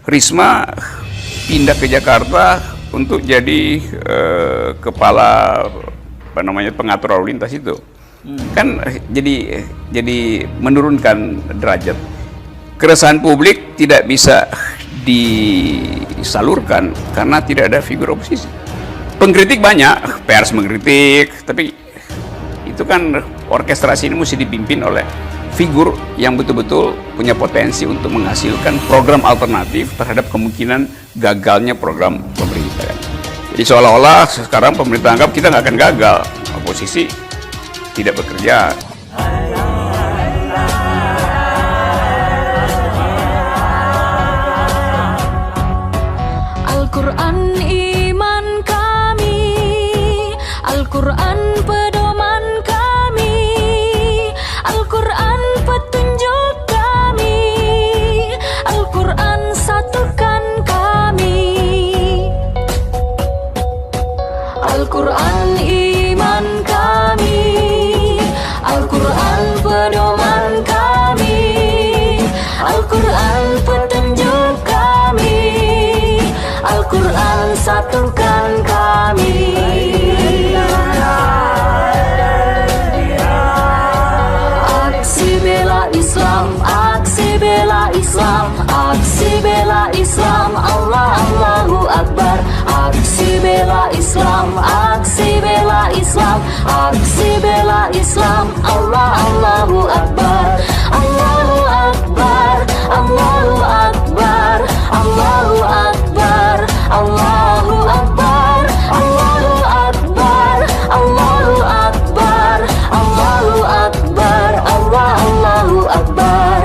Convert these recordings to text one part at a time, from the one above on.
Risma pindah ke Jakarta untuk jadi kepala pengatur lalu lintas itu. Kan jadi menurunkan derajat. Keresahan publik tidak bisa disalurkan karena tidak ada figur oposisi. Pengkritik banyak, pers mengkritik, tapi itu kan orkestrasi ini mesti dipimpin oleh figur yang betul-betul punya potensi untuk menghasilkan program alternatif terhadap kemungkinan gagalnya program pemerintah. Jadi seolah-olah sekarang pemerintah anggap kita nggak akan gagal, oposisi tidak bekerja. Al-Quran iman kami, Al-Quran pedoman kami, Al-Quran petunjuk kami, Al-Quran satukan kami. Al-Quran iman kami, Al-Quran pedoman kami, Al-Quran petunjuk kami, Al-Quran satukan kami. Aksi bela Islam, aksi bela Islam, aksi bela Islam, Allah Allahu Akbar. Aksi bela Islam, aksi bela Islam, aksi bela Islam, Allah Allahu Akbar. Allahu Akbar, Allahu Akbar, Allahu Akbar, Allahu Akbar, Allahu Akbar, Allahu Akbar, Allahu Akbar, Allah Allahu Akbar.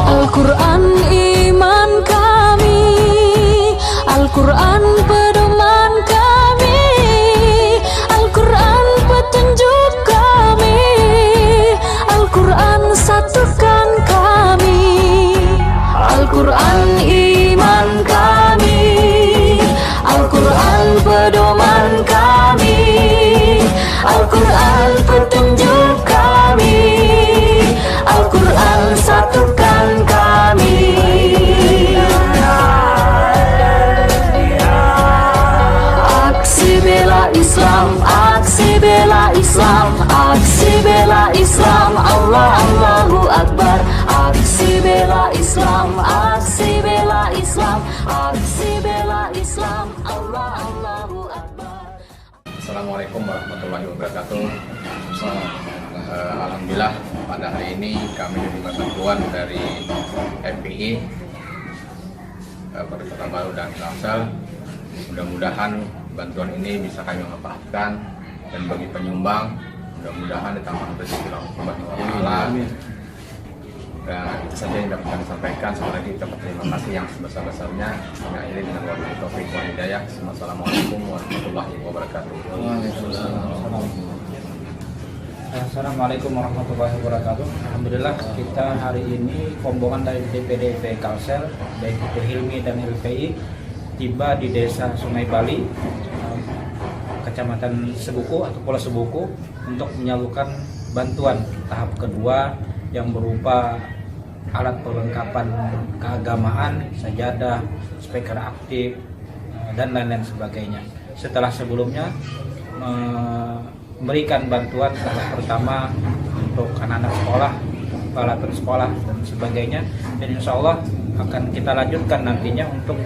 Al-Quran iman kami, Al-Quran pedoman kami, Al-Quran petunjuk kami, Al-Quran satukan kami. Al-Quran iman kami, Al-Quran pedoman kami, Al-Quran petunjuk kami, Al-Quran satukan kami. Aksi bela Islam, aksi bela Islam, aksi bela Islam, Allah Allahu Akbar. Aksi bela Islam, aksi bela Islam, aksi bela Islam, Allah Allahu Akbar. Assalamualaikum warahmatullahi wabarakatuh. Alhamdulillah pada hari ini kami menerima bantuan dari MPI, Kota Baru dan Kalsel. Mudah-mudahan bantuan ini bisa kami manfaatkan, dan bagi penyumbang mudah-mudahan ditambah rezeki Allah Subhanahu wa taala. Dan itu saja yang dapat kami sampaikan. Sekali lagi kita berterima kasih yang sebesar-besarnya. Kami akhiri dengan wabillahi taufiq wal hidayah. Assalamualaikum warahmatullahi wabarakatuh. Assalamualaikum warahmatullahi wabarakatuh. Alhamdulillah kita hari ini rombongan dari DPD Kalsel, baik itu Hilmi dan LPI, tiba di desa Sungai Bali, Kecamatan Sebuku atau Pulau Sebuku, untuk menyalurkan bantuan tahap kedua yang berupa alat perlengkapan keagamaan, sajadah, speaker aktif, dan lain-lain sebagainya. Setelah sebelumnya memberikan bantuan tahap pertama untuk anak-anak sekolah, peralatan sekolah dan sebagainya, dan insya Allah akan kita lanjutkan nantinya untuk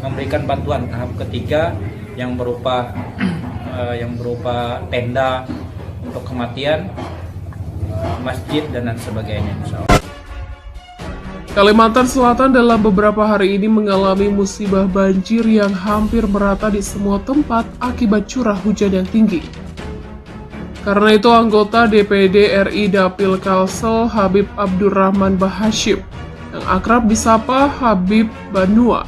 memberikan bantuan tahap ketiga yang berupa tenda untuk kematian, masjid dan lain sebagainya, insya Allah. Kalimantan Selatan dalam beberapa hari ini mengalami musibah banjir yang hampir merata di semua tempat akibat curah hujan yang tinggi. Karena itu anggota DPD RI Dapil Kalsel Habib Abdurrahman Bahashim, yang akrab disapa Habib Banua,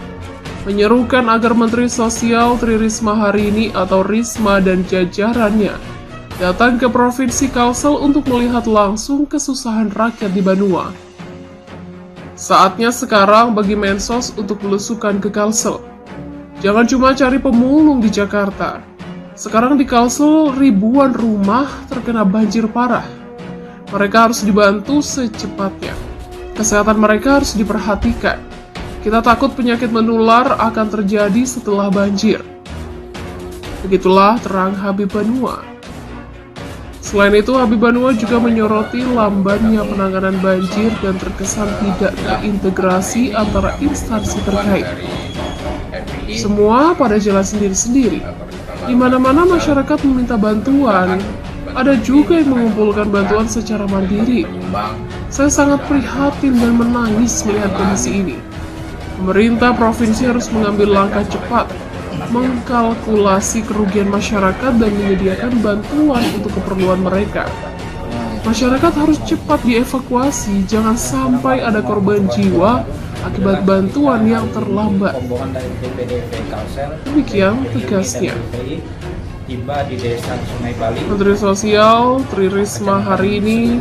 menyerukan agar Menteri Sosial Tri Risma hari ini atau Risma dan jajarannya datang ke Provinsi Kalsel untuk melihat langsung kesusahan rakyat di Banua. Saatnya sekarang bagi Mensos untuk belusukan ke Kalsel. Jangan cuma cari pemulung di Jakarta. Sekarang di Kalsel ribuan rumah terkena banjir parah. Mereka harus dibantu secepatnya. Kesehatan mereka harus diperhatikan. Kita takut penyakit menular akan terjadi setelah banjir. Begitulah terang Habib Banua. Selain itu, Habib Banua juga menyoroti lambannya penanganan banjir dan terkesan tidak terintegrasi antara instansi terkait. Semua pada jalan sendiri-sendiri. Di mana-mana masyarakat meminta bantuan, ada juga yang mengumpulkan bantuan secara mandiri. Saya sangat prihatin dan menangis melihat kondisi ini. Pemerintah provinsi harus mengambil langkah cepat, mengkalkulasi kerugian masyarakat dan menyediakan bantuan untuk keperluan mereka. Masyarakat harus cepat dievakuasi, jangan sampai ada korban jiwa akibat bantuan yang terlambat. Demikian tegasnya. Tiba di desa Sungai Bali. Menteri Sosial Tri Risma hari ini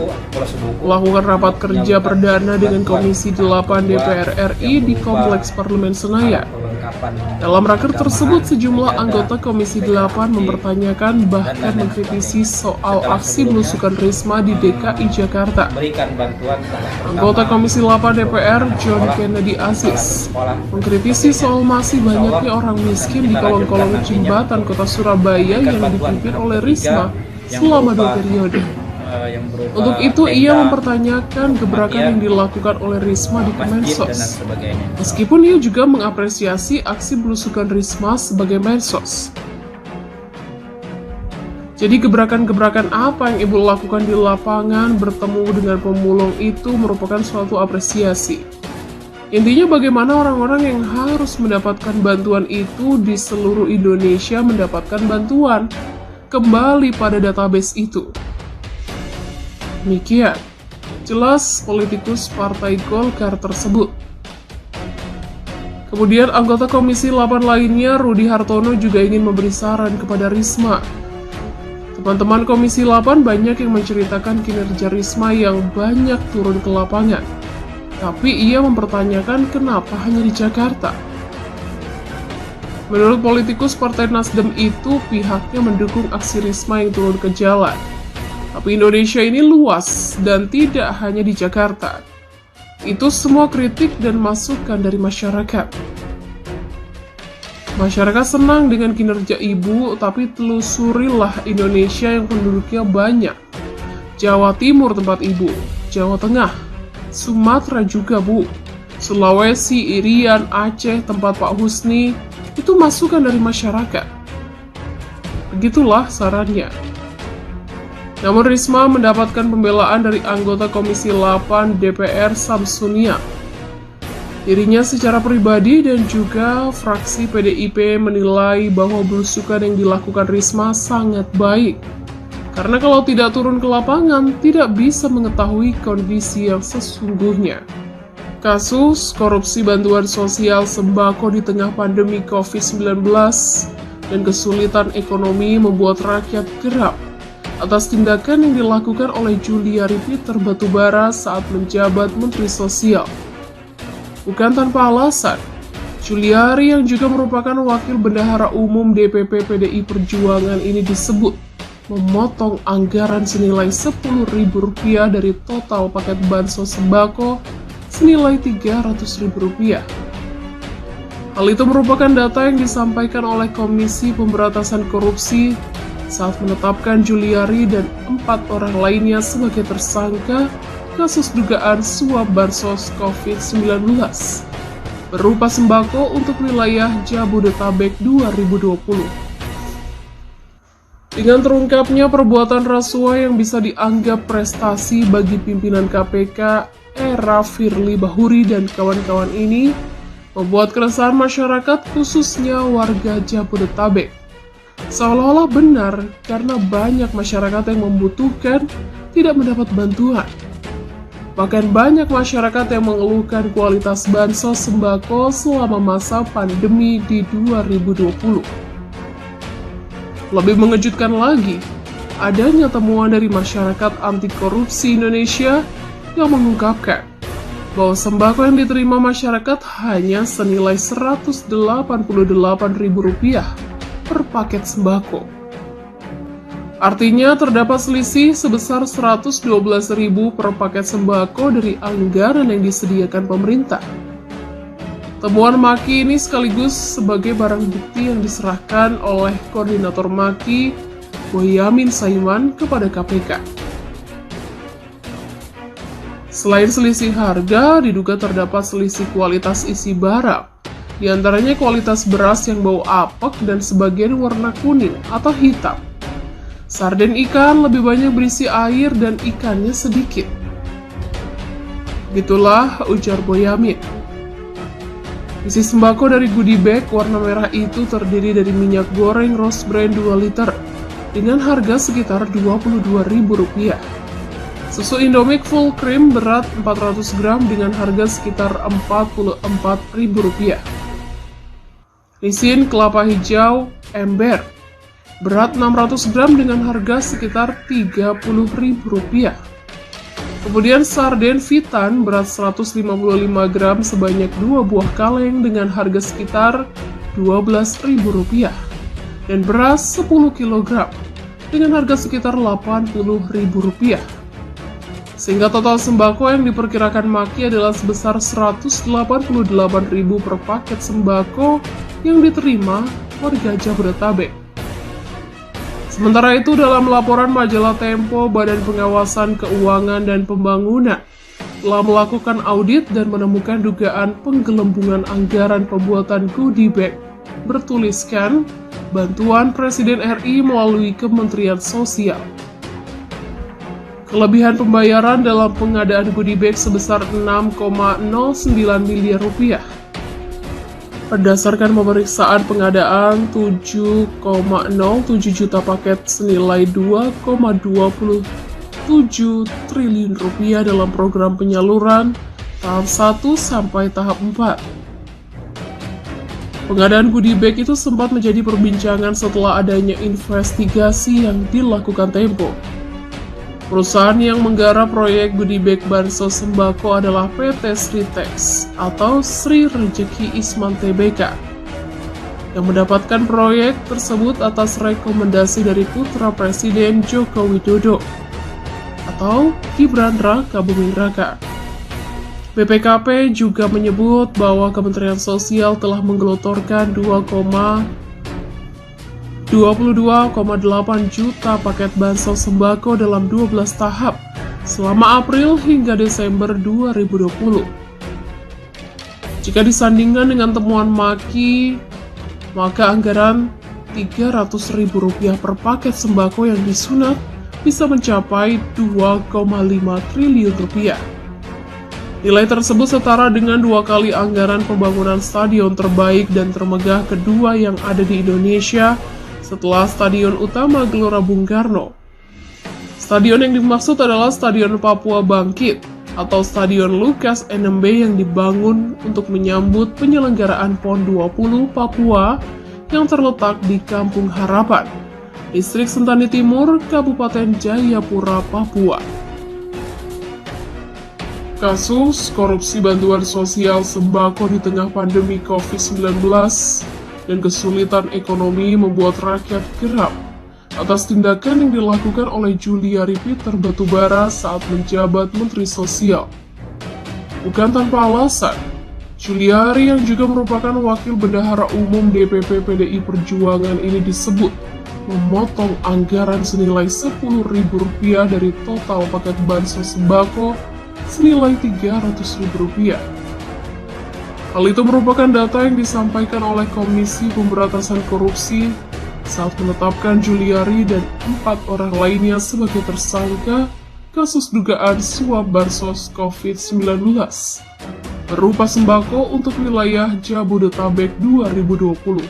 melakukan rapat kerja perdana dengan Komisi 8 DPR RI di Kompleks Parlemen Senayan. Dalam raker tersebut, sejumlah anggota Komisi 8 mempertanyakan bahkan mengkritisi soal aksi belusukan Risma di DKI Jakarta. Anggota Komisi 8 DPR John Kennedy Aziz mengkritisi soal masih banyaknya orang miskin di kolong-kolong jembatan kota Surabaya yang dipimpin oleh Risma selama 2 periode. Untuk itu, ia mempertanyakan gebrakan yang dilakukan oleh Risma di Kemensos. Meskipun ia juga mengapresiasi aksi belusukan Risma sebagai Mensos. Jadi gebrakan-gebrakan apa yang Ibu lakukan di lapangan bertemu dengan pemulung itu merupakan suatu apresiasi. Intinya bagaimana orang-orang yang harus mendapatkan bantuan itu di seluruh Indonesia mendapatkan bantuan. Kembali pada database itu. Demikian, jelas politikus Partai Golkar tersebut. Kemudian anggota Komisi 8 lainnya, Rudi Hartono, juga ingin memberi saran kepada Risma. Teman-teman Komisi 8 banyak yang menceritakan kinerja Risma yang banyak turun ke lapangan. Tapi ia mempertanyakan kenapa hanya di Jakarta. Menurut politikus Partai Nasdem itu, pihaknya mendukung aksi Risma yang turun ke jalan. Tapi Indonesia ini luas dan tidak hanya di Jakarta. Itu semua kritik dan masukan dari masyarakat. Masyarakat senang dengan kinerja Ibu, tapi telusurilah Indonesia yang penduduknya banyak. Jawa Timur tempat Ibu, Jawa Tengah, Sumatera juga Bu, Sulawesi, Irian, Aceh tempat Pak Husni, itu masukan dari masyarakat. Begitulah sarannya. Namun Risma mendapatkan pembelaan dari anggota Komisi 8 DPR Samsunia. Dirinya secara pribadi dan juga fraksi PDIP menilai bahwa belusukan yang dilakukan Risma sangat baik. Karena kalau tidak turun ke lapangan, tidak bisa mengetahui kondisi yang sesungguhnya. Kasus korupsi bantuan sosial sembako di tengah pandemi COVID-19 dan kesulitan ekonomi membuat rakyat geram atas tindakan yang dilakukan oleh Juliari Peter Batubara saat menjabat Menteri Sosial. Bukan tanpa alasan, Juliari yang juga merupakan Wakil Bendahara Umum DPP PDI Perjuangan ini disebut memotong anggaran senilai Rp10.000 dari total paket bansos sembako senilai Rp300.000. Hal itu merupakan data yang disampaikan oleh Komisi Pemberantasan Korupsi saat menetapkan Juliari dan 4 orang lainnya sebagai tersangka kasus dugaan suap bansos COVID-19 berupa sembako untuk wilayah Jabodetabek 2020. Dengan terungkapnya perbuatan rasuah yang bisa dianggap prestasi bagi pimpinan KPK era Firly Bahuri dan kawan-kawan ini, membuat keresahan masyarakat khususnya warga Jabodetabek. Seolah-olah benar karena banyak masyarakat yang membutuhkan tidak mendapat bantuan. Bahkan banyak masyarakat yang mengeluhkan kualitas bansos sembako selama masa pandemi di 2020. Lebih mengejutkan lagi, adanya temuan dari masyarakat anti korupsi Indonesia yang mengungkapkan bahwa sembako yang diterima masyarakat hanya senilai Rp188.000 per paket sembako. Artinya terdapat selisih sebesar 112.000 per paket sembako dari anggaran yang disediakan pemerintah. Temuan Maki ini sekaligus sebagai barang bukti yang diserahkan oleh Koordinator Maki, Boyamin Saiman, kepada KPK. Selain selisih harga, diduga terdapat selisih kualitas isi barang. Di antaranya kualitas beras yang bau apek dan sebagian warna kuning atau hitam. Sarden ikan lebih banyak berisi air dan ikannya sedikit. Itulah ujar Boyamin. Isi sembako dari goodie bag warna merah itu terdiri dari minyak goreng Rose Brand 2 liter dengan harga sekitar Rp22.000. Susu Indomie full cream berat 400 gram dengan harga sekitar Rp44.000. Lisin kelapa hijau ember berat 600 gram dengan harga sekitar Rp30.000. Kemudian sarden Vitan berat 155 gram sebanyak 2 buah kaleng dengan harga sekitar Rp12.000. Dan beras 10 kg dengan harga sekitar Rp80.000. Sehingga total sembako yang diperkirakan Maki adalah sebesar Rp188.000 per paket sembako yang diterima warga Jabodetabek. Sementara itu, dalam laporan majalah Tempo, Badan Pengawasan Keuangan dan Pembangunan telah melakukan audit dan menemukan dugaan penggelembungan anggaran pembuatan goodie bag bertuliskan bantuan Presiden RI melalui Kementerian Sosial. Kelebihan pembayaran dalam pengadaan goodie bag sebesar Rp6,09 miliar. Berdasarkan pemeriksaan pengadaan 7,07 juta paket senilai Rp2,27 triliun dalam program penyaluran tahap 1 sampai tahap 4. Pengadaan goodie bag itu sempat menjadi perbincangan setelah adanya investigasi yang dilakukan Tempo. Perusahaan yang menggarap proyek goodie bag bansos sembako adalah PT Sritex atau Sri Rejeki Isman Tbk yang mendapatkan proyek tersebut atas rekomendasi dari putra Presiden Joko Widodo atau Gibran Raka Buming Raka. BPKP juga menyebut bahwa Kementerian Sosial telah menggelontorkan 22,8 juta paket bansos sembako dalam 12 tahap selama April hingga Desember 2020. Jika disandingkan dengan temuan Maki, maka anggaran Rp300.000 per paket sembako yang disunat bisa mencapai Rp2,5 triliun. Nilai tersebut setara dengan 2 kali anggaran pembangunan stadion terbaik dan termegah kedua yang ada di Indonesia setelah Stadion Utama Gelora Bung Karno. Stadion yang dimaksud adalah Stadion Papua Bangkit atau Stadion Lukas NMB yang dibangun untuk menyambut penyelenggaraan PON 20 Papua yang terletak di Kampung Harapan, Distrik Sentani Timur, Kabupaten Jayapura, Papua. Kasus korupsi bantuan sosial sembako di tengah pandemi COVID-19 dan kesulitan ekonomi membuat rakyat geram atas tindakan yang dilakukan oleh Juliari Peter Batubara saat menjabat Menteri Sosial. Bukan tanpa alasan, Juliari yang juga merupakan Wakil Bendahara Umum DPP PDI Perjuangan ini disebut memotong anggaran senilai Rp10.000 dari total paket bansos sembako senilai Rp300.000. Hal itu merupakan data yang disampaikan oleh Komisi Pemberantasan Korupsi saat menetapkan Juliari dan 4 orang lainnya sebagai tersangka kasus dugaan suap bansos COVID-19 berupa sembako untuk wilayah Jabodetabek 2020.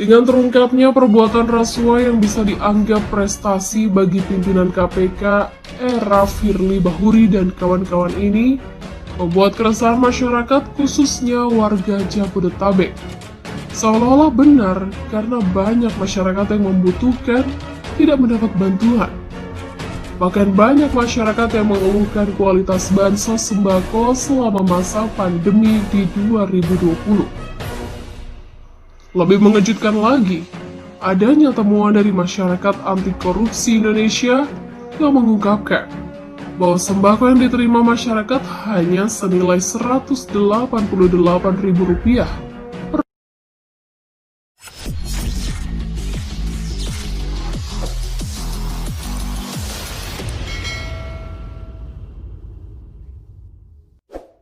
Dengan terungkapnya perbuatan rasuah yang bisa dianggap prestasi bagi pimpinan KPK era Firly Bahuri dan kawan-kawan ini, membuat keresahan masyarakat khususnya warga Jabodetabek seolah-olah benar karena banyak masyarakat yang membutuhkan tidak mendapat bantuan. Bahkan banyak masyarakat yang mengeluhkan kualitas bansos sembako selama masa pandemi di 2020. Lebih mengejutkan lagi, adanya temuan dari Masyarakat Anti Korupsi Indonesia yang mengungkapkan bahwa sembako yang diterima masyarakat hanya senilai Rp188.000